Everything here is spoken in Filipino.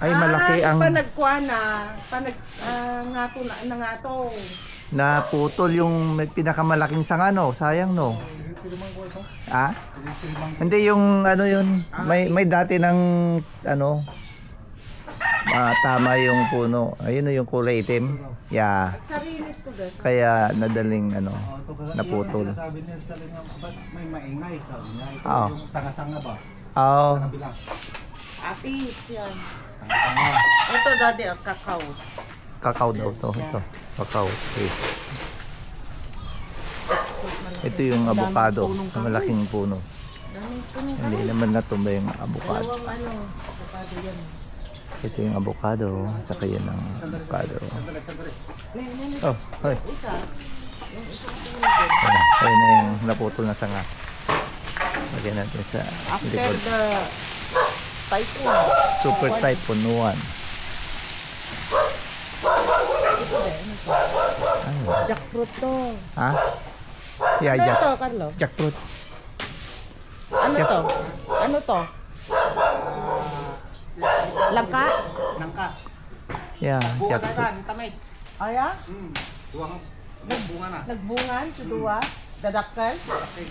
Ay, malaki ang ngato na nga to. naputol yung may pinakamalaking sanga, no? Sayang, no? Ah? Hindi, yung ano yun, may dati ng ano, tama yung puno. Ayun na yung kulay itim. Yeah. Sarili ko din. Kaya nadaling ano, naputol. Sabi niya sa kanya, ba't may maingay? Sabi niya, ito Oo. yung sanga-sanga ba? Oh, Sa kabila. Apis yan. Sanga-sanga. Ito daddy ang kakao. kakao daw to. Ito, kakao. Okay. Ito yung avocado, malaking puno. Daming puno. Hindi naman natumba yung avocado. Dalawang avocado yan. Ito yung avocado, saka yan ang avocado. Oh, hoy. Isa. Yung isang puno din. Ayun na yung naputol na sanga. Lagyan natin sa After likod. the typhoon. Super Typhoon 1. Ano? Jackfruit to. Ha? Yeah, Ano to, Carlo? jackfruit. Ano to? Ano to? Langka? Nangka. Yeah, Bunga na jackfruit. yan, tamis. Aya? Duwang bunga na. Nagbungan, suduwa, dadakkel. Okay.